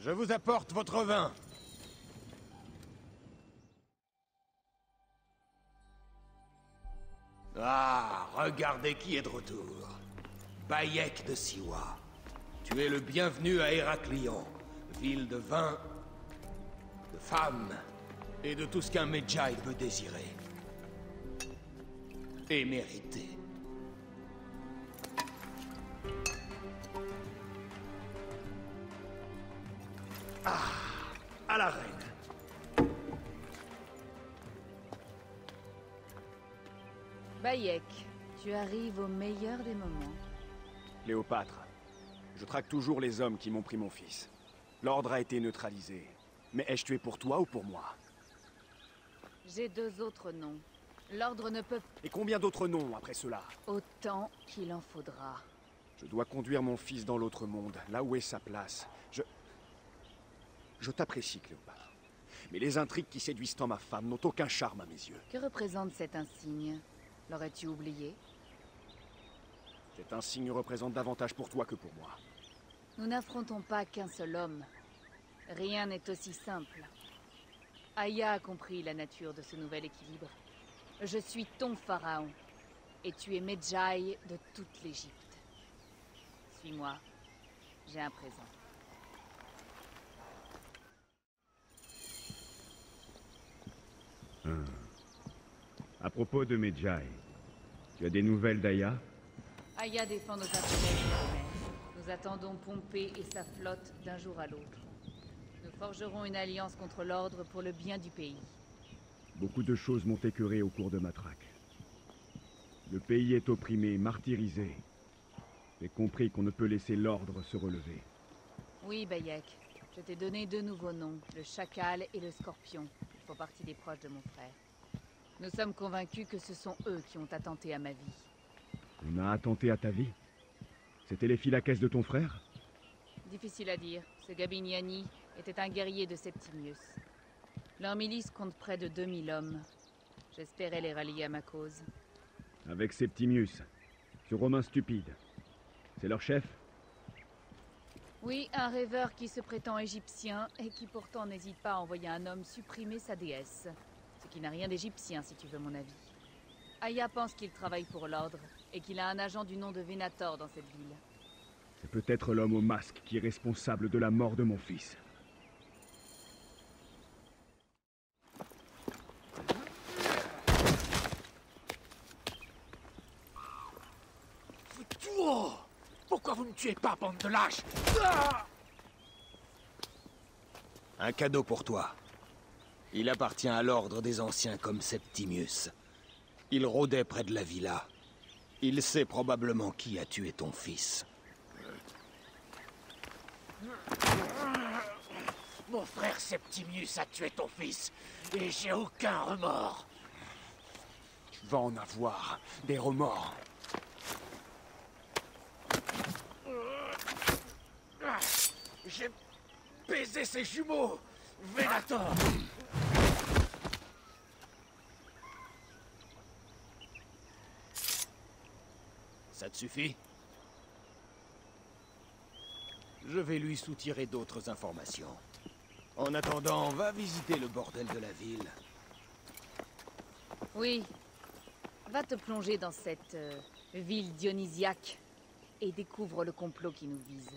Je vous apporte votre vin. Ah, regardez qui est de retour. Bayek de Siwa. Tu es le bienvenu à Héraclion, ville de vin, de femmes et de tout ce qu'un Medjay peut désirer. Et mériter. Ah, à la reine. Bayek, tu arrives au meilleur des moments. Cléopâtre, je traque toujours les hommes qui m'ont pris mon fils. L'ordre a été neutralisé. Mais ai-je tué pour toi ou pour moi? J'ai deux autres noms. L'ordre ne peut... Et combien d'autres noms après cela? Autant qu'il en faudra. Je dois conduire mon fils dans l'autre monde, là où est sa place. Je t'apprécie, Cléopâtre. Mais les intrigues qui séduisent tant ma femme n'ont aucun charme à mes yeux. Que représente cet insigne? L'aurais-tu oublié? Cet insigne représente davantage pour toi que pour moi. Nous n'affrontons pas qu'un seul homme. Rien n'est aussi simple. Aya a compris la nature de ce nouvel équilibre. Je suis ton pharaon, et tu es Medjay de toute l'Égypte. Suis-moi, j'ai un présent. À propos de Medjay, tu as des nouvelles d'Aya? Aya défend nos intérêts, Mérimée. Nous attendons Pompée et sa flotte d'un jour à l'autre. Nous forgerons une alliance contre l'ordre pour le bien du pays. Beaucoup de choses m'ont écœuré au cours de ma traque. Le pays est opprimé, martyrisé. J'ai compris qu'on ne peut laisser l'ordre se relever. Oui, Bayek. Je t'ai donné deux nouveaux noms, le Chacal et le Scorpion. Ils font partie des proches de mon frère. Nous sommes convaincus que ce sont eux qui ont attenté à ma vie. On a attenté à ta vie? C'était les Phylakès de ton frère? Difficile à dire. Ce Gabiniani était un guerrier de Septimius. Leur milice compte près de 2000 hommes. J'espérais les rallier à ma cause. Avec Septimius, ce Romain stupide. C'est leur chef? Oui, un rêveur qui se prétend égyptien et qui pourtant n'hésite pas à envoyer un homme supprimer sa déesse. Ce qui n'a rien d'égyptien, si tu veux mon avis. Aya pense qu'il travaille pour l'ordre et qu'il a un agent du nom de Venator dans cette ville. C'est peut-être l'homme au masque qui est responsable de la mort de mon fils. Pourquoi vous ne tuez pas, bande de lâches? Un cadeau pour toi. Il appartient à l'ordre des anciens comme Septimius. Il rôdait près de la villa. Il sait probablement qui a tué ton fils. Mon frère Septimius a tué ton fils, et j'ai aucun remords. Tu vas en avoir des remords. J'ai baisé ses jumeaux, Venator. Ça te suffit? Je vais lui soutirer d'autres informations. En attendant, va visiter le bordel de la ville. Oui. Va te plonger dans cette ville dionysiaque et découvre le complot qui nous vise.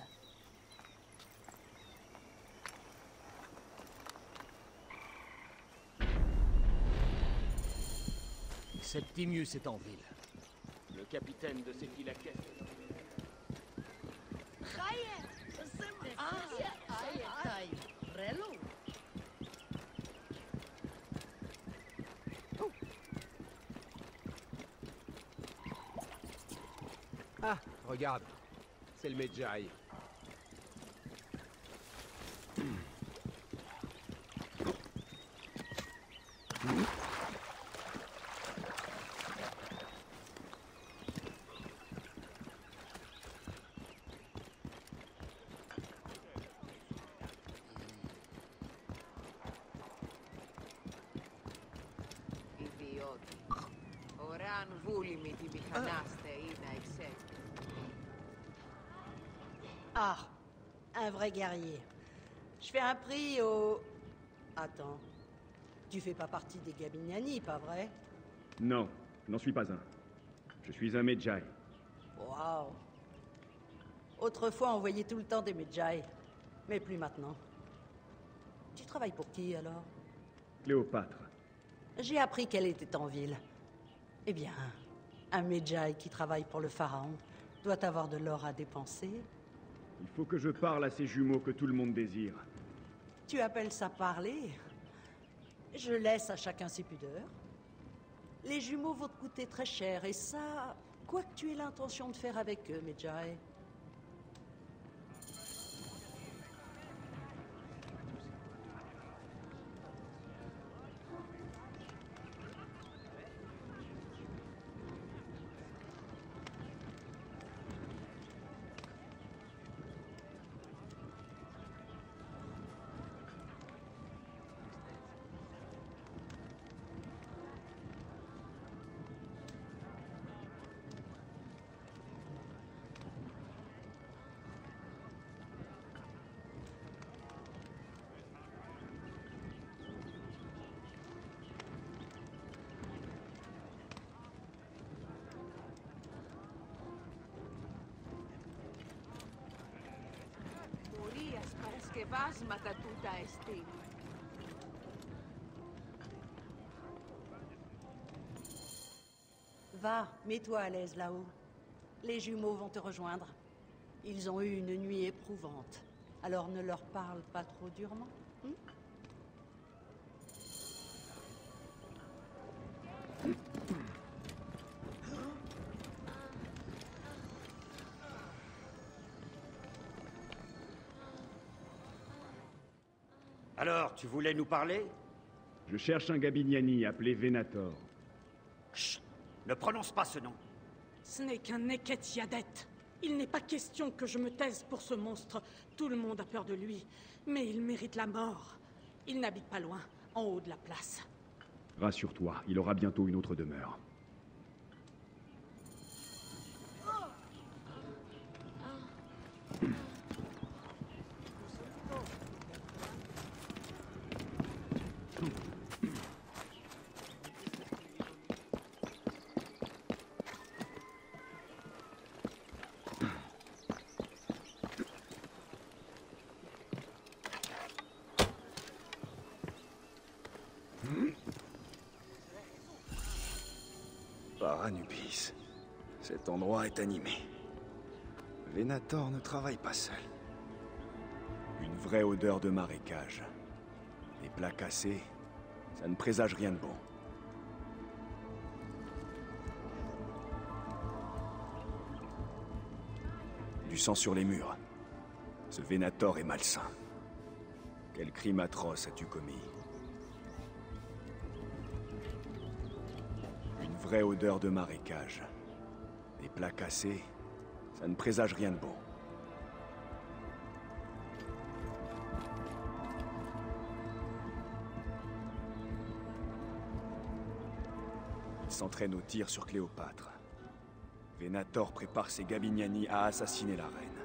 Septimius est en ville. Le capitaine de ces Phylaquès. Ah, regarde, c'est le Medjay. Ah, un vrai guerrier. Je fais un prix au... Attends. Tu fais pas partie des Gabiniani, pas vrai? Non, je n'en suis pas un. Je suis un Medjay. Waouh. Autrefois, on voyait tout le temps des Medjay. Mais plus maintenant. Tu travailles pour qui, alors? Cléopâtre. J'ai appris qu'elle était en ville. Eh bien, un Medjay qui travaille pour le pharaon doit avoir de l'or à dépenser. Il faut que je parle à ces jumeaux que tout le monde désire. Tu appelles ça parler? Je laisse à chacun ses pudeurs. Les jumeaux vont te coûter très cher, et ça, quoi que tu aies l'intention de faire avec eux, Medjay. Παρασκευάσματα τούτα εστί. Va, mets-toi à l'aise là-haut. Les jumeaux vont te rejoindre. Ils ont eu une nuit éprouvante. Alors ne leur parle pas trop durement. Alors, tu voulais nous parler? Je cherche un Gabiniani appelé Venator. Chut! Ne prononce pas ce nom. Ce n'est qu'un Neketiadet. Il n'est pas question que je me taise pour ce monstre. Tout le monde a peur de lui. Mais il mérite la mort. Il n'habite pas loin, en haut de la place. Rassure-toi, il aura bientôt une autre demeure. Paranubis. Cet endroit est animé. Venator ne travaille pas seul. Une vraie odeur de marécage. Les plats cassés, ça ne présage rien de bon. Du sang sur les murs. Ce Venator est malsain. Quel crime atroce as-tu commis? Une vraie odeur de marécage. Les plats cassés, ça ne présage rien de bon. Il s'entraîne au tir sur Cléopâtre. Venator prépare ses Gabiniani à assassiner la reine.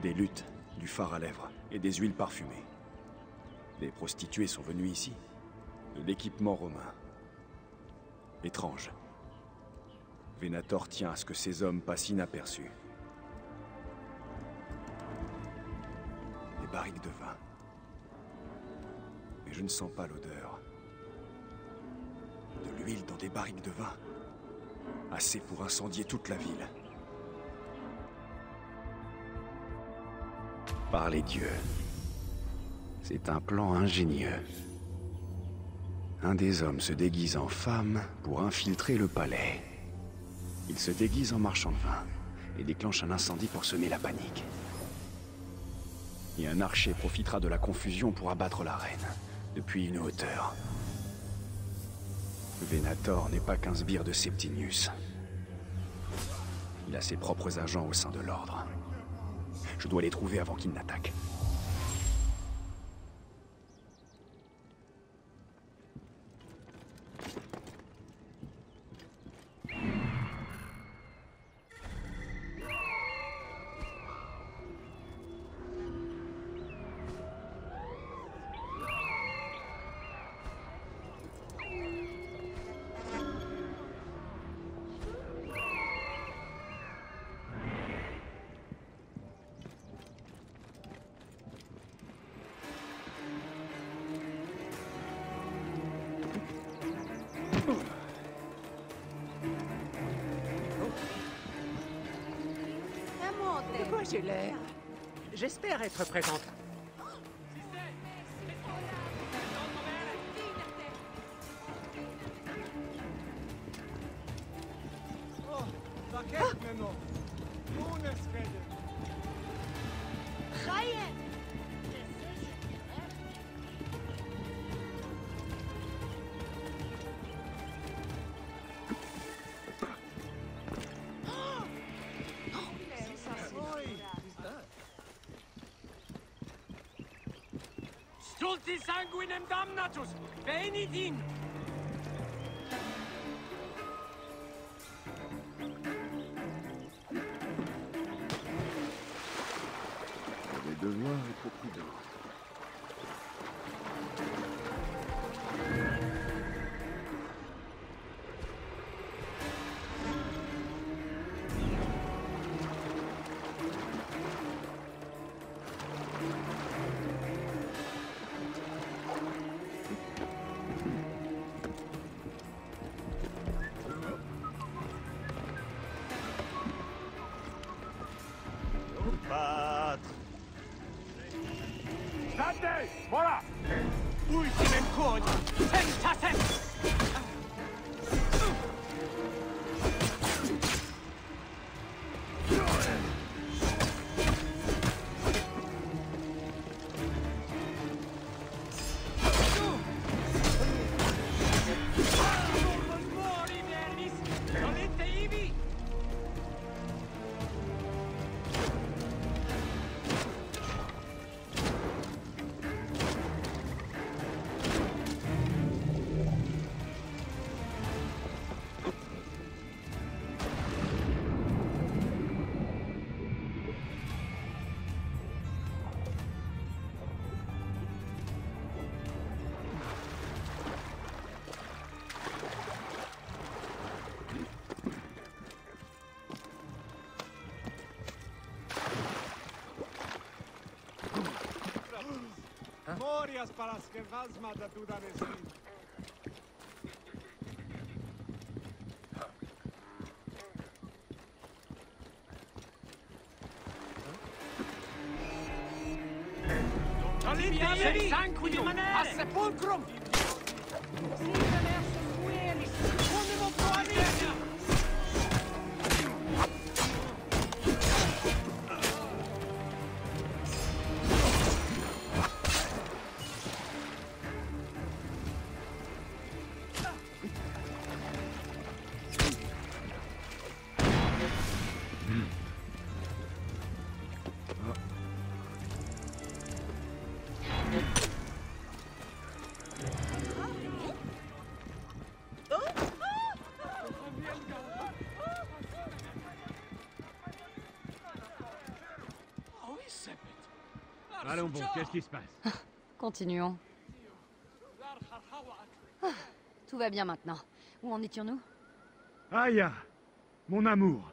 des luttes, du fard à lèvres et des huiles parfumées. Des prostituées sont venues ici. De l'équipement romain. Étrange. Venator tient à ce que ces hommes passent inaperçus. Des barriques de vin. Mais je ne sens pas l'odeur. De l'huile dans des barriques de vin. Assez pour incendier toute la ville. Par les dieux. C'est un plan ingénieux. Un des hommes se déguise en femme pour infiltrer le palais. Il se déguise en marchand de vin et déclenche un incendie pour semer la panique. Et un archer profitera de la confusion pour abattre la reine, depuis une hauteur. Venator n'est pas qu'un sbire de Septimius. Il a ses propres agents au sein de l'ordre. Je dois les trouver avant qu'ils n'attaquent. De quoi j'ai l'air? J'espère être présente. Stulti sanguinem damnatus! Venit in! Vous avez devoir être prudent. State! Voilà! Ultimem coni! Tentatem! Mori, vermis! Dolente ibi! Morias para que vasma da tu da resin. Dolente sanguinum a sepulcrum! Sine versus fueris! Unimo proanesia! Allons bon, qu'est-ce qui se passe? Continuons. Ah, tout va bien maintenant. Où en étions-nous? Aya, mon amour.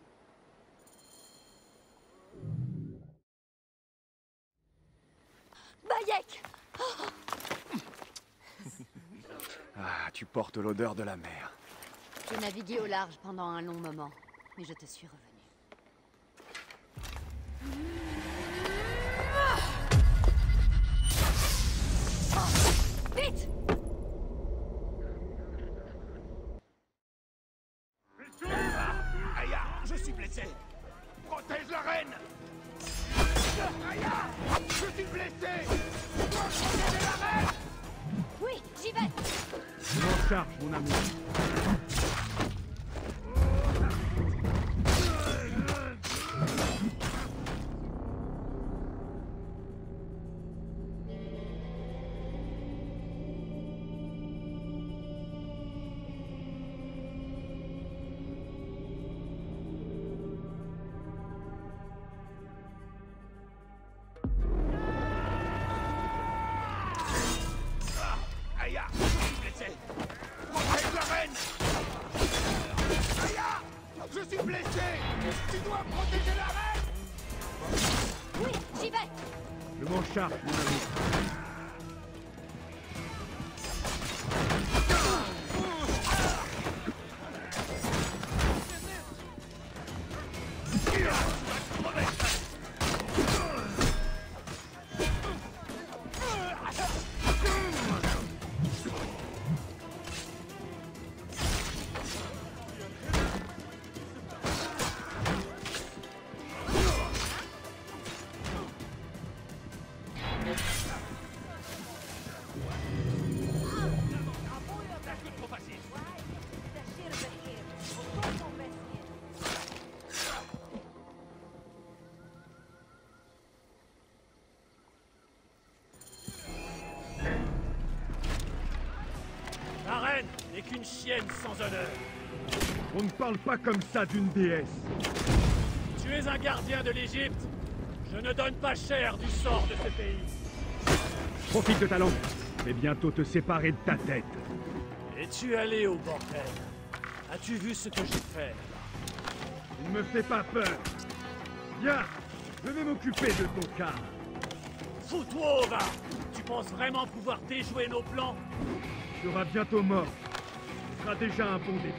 Bayek! Ah, tu portes l'odeur de la mer. J'ai navigué au large pendant un long moment, mais je te suis revenu. Vite! Aya, je suis blessé. Protège la reine. Aya, je suis blessé. Tu dois protéger la reine. Oui, j'y vais. Je m'en charge, mon amour. Aya, je suis blessé. Protège la reine. Aya, je suis blessé. Tu dois protéger la reine. Oui, j'y vais. Je m'en charge, mon amour. La reine n'est qu'une chienne sans honneur. On ne parle pas comme ça d'une déesse. Tu es un gardien de l'Égypte. Je ne donne pas cher du sort de ce pays. Profite de ta langue. Je vais bientôt te séparer de ta tête. Es-tu allé au bordel? As-tu vu ce que j'ai fait? Ne me fais pas peur. Viens, je vais m'occuper de ton cas. Fous-toi au bas! Tu penses vraiment pouvoir déjouer nos plans? Tu seras bientôt mort. Ce sera déjà un bon début.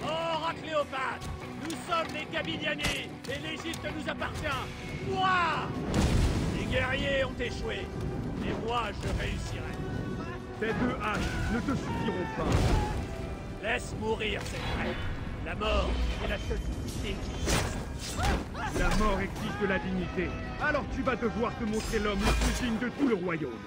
Oh, Cléopâtre! Nous sommes les Gabiliani et l'Égypte nous appartient! Moi! Les guerriers ont échoué, mais moi je réussirai. Tes deux haches ne te suffiront pas. Laisse mourir cette reine. La mort est la seule dignité qui reste. La mort exige de la dignité. Alors tu vas devoir te montrer l'homme le plus digne de tout le royaume.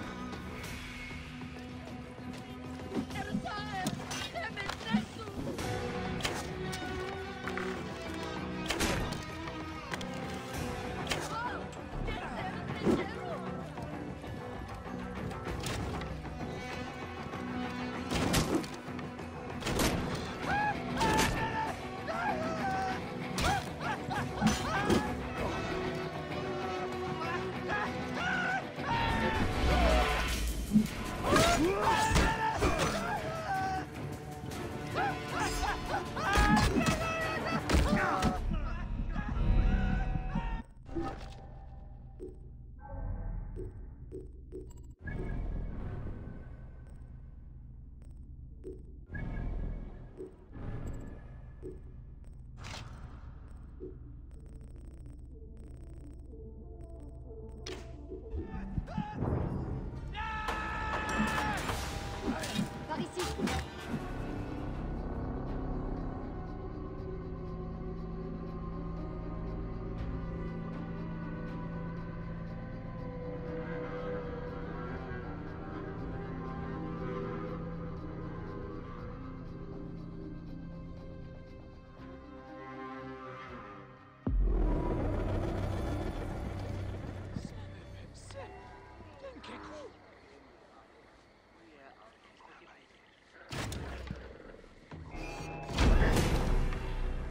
Par ici.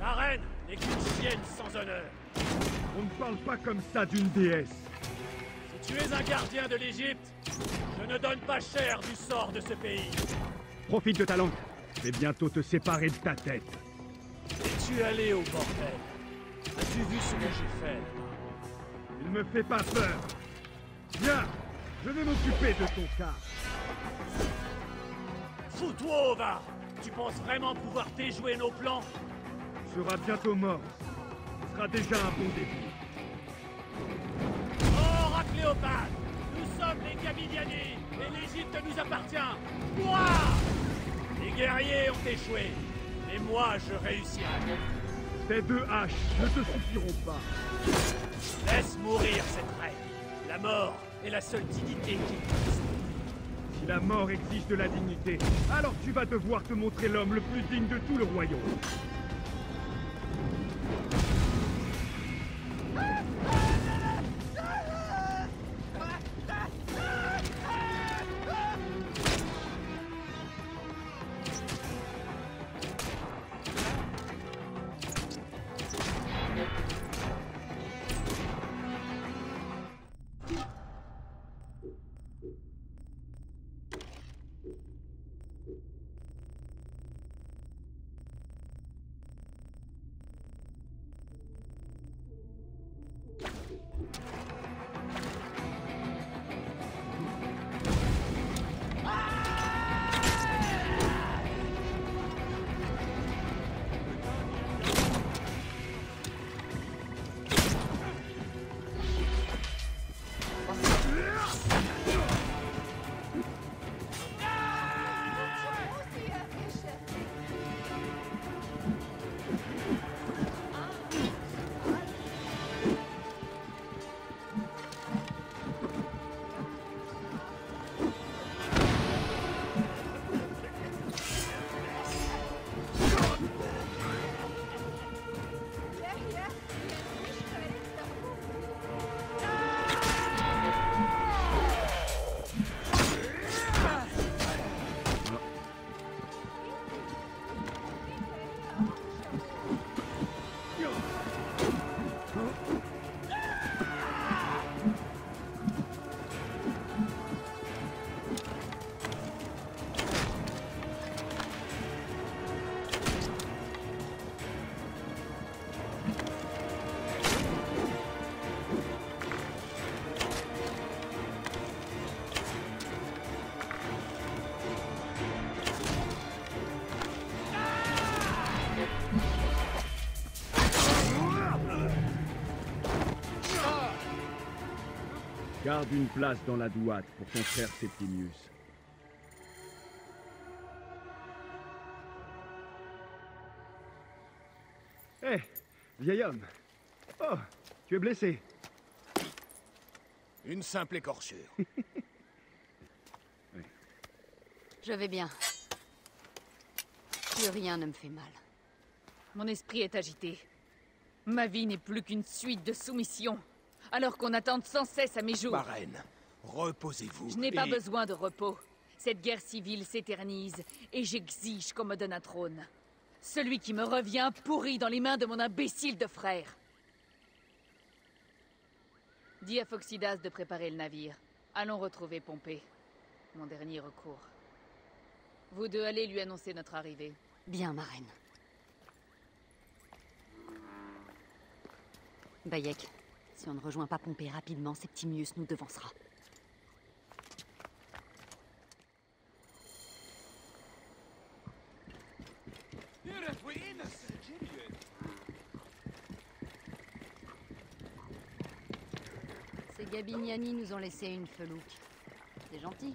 La reine n'est qu'une chienne sans honneur. On ne parle pas comme ça d'une déesse. Tu es un gardien de l'Égypte. Je ne donne pas cher du sort de ce pays. Profite de ta langue. Je vais bientôt te séparer de ta tête. Es-tu allé au bordel? As-tu vu ce que j'ai fait? Il me fait pas peur. Viens, je vais m'occuper de ton cas. Fous-toi au va! Tu penses vraiment pouvoir déjouer nos plans? Tu seras bientôt mort. Ce sera déjà un bon début. Oh, Cléopâtre! Nous sommes les Gabiliani, et l'Égypte nous appartient! Moi! Les guerriers ont échoué, mais moi je réussirai. Tes 2 haches ne te suffiront pas. Laisse mourir cette reine. La mort est la seule dignité qui existe. Si la mort exige de la dignité, alors tu vas devoir te montrer l'homme le plus digne de tout le royaume. Garde une place dans la douate pour ton frère Septimius. Hé, vieil homme. Oh, tu es blessé. Une simple écorchure. Je vais bien. Plus rien ne me fait mal. Mon esprit est agité. Ma vie n'est plus qu'une suite de soumissions, alors qu'on attende sans cesse à mes jours. Ma reine, reposez-vous. Je n'ai pas besoin de repos. Cette guerre civile s'éternise, et j'exige qu'on me donne un trône. Celui qui me revient pourri dans les mains de mon imbécile de frère. Dis à Phoxidas de préparer le navire. Allons retrouver Pompée. Mon dernier recours. Vous deux allez lui annoncer notre arrivée. Bien, ma reine. Bayek, si on ne rejoint pas Pompée rapidement, Septimius nous devancera. Ces Gabiliani nous ont laissé une felouque. C'est gentil.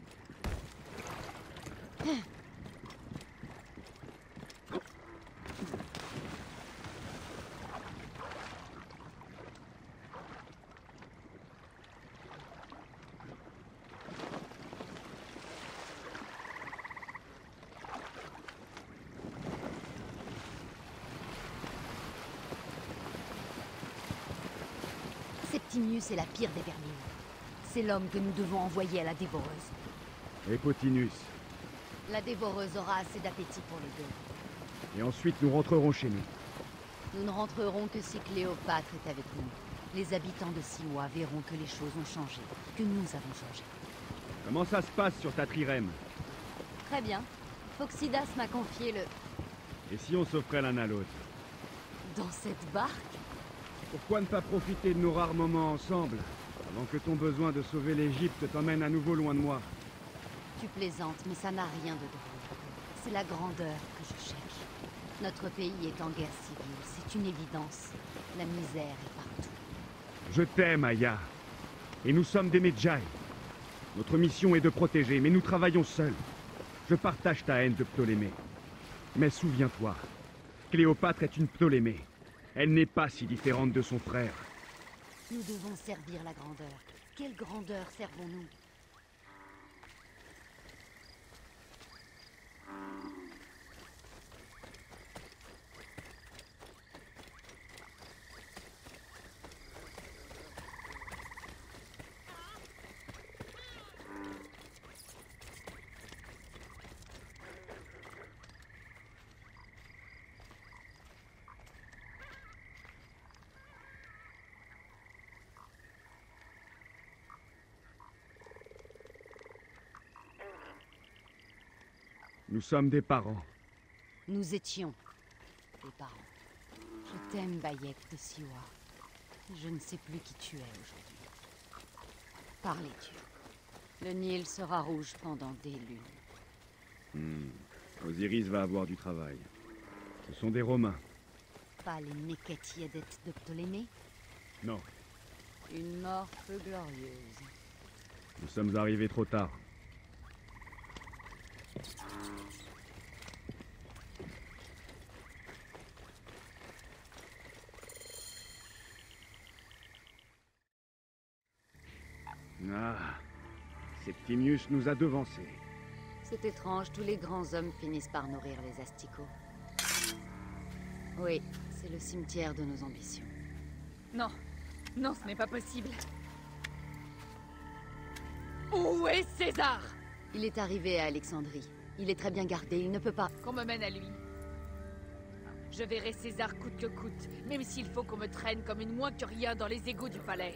Septimius est la pire des vermines. C'est l'homme que nous devons envoyer à la Dévoreuse. Et Pothinus. La Dévoreuse aura assez d'appétit pour les deux. Et ensuite, nous rentrerons chez nous. Nous ne rentrerons que si Cléopâtre est avec nous. Les habitants de Siwa verront que les choses ont changé, que nous avons changé. Comment ça se passe sur ta trirème? Très bien. Phoxidas m'a confié le... Et si on s'offrait l'un à l'autre? Dans cette barque? Pourquoi ne pas profiter de nos rares moments ensemble, avant que ton besoin de sauver l'Égypte t'emmène à nouveau loin de moi? Tu plaisantes, mais ça n'a rien de drôle. C'est la grandeur que je cherche. Notre pays est en guerre civile, c'est une évidence. La misère est partout. Je t'aime, Aya. Et nous sommes des Medjay. Notre mission est de protéger, mais nous travaillons seuls. Je partage ta haine de Ptolémée. Mais souviens-toi, Cléopâtre est une Ptolémée. Elle n'est pas si différente de son frère. Nous devons servir la grandeur. Quelle grandeur servons-nous? Nous sommes des parents. Nous étions des parents. Je t'aime, Bayek de Siwa. Je ne sais plus qui tu es aujourd'hui. Par les dieux. Le Nil sera rouge pendant des lunes. Osiris va avoir du travail. Ce sont des Romains. Pas les Neketiadettes de Ptolémée? Non. Une mort peu glorieuse. Nous sommes arrivés trop tard. Ah, Septimius nous a devancés. C'est étrange, tous les grands hommes finissent par nourrir les asticots. Oui, c'est le cimetière de nos ambitions. Non, non, ce n'est pas possible. Où est César? Il est arrivé à Alexandrie. Il est très bien gardé, il ne peut pas... Qu'on me mène à lui. Je verrai César coûte que coûte, même s'il faut qu'on me traîne comme une moins que rien dans les égouts du palais.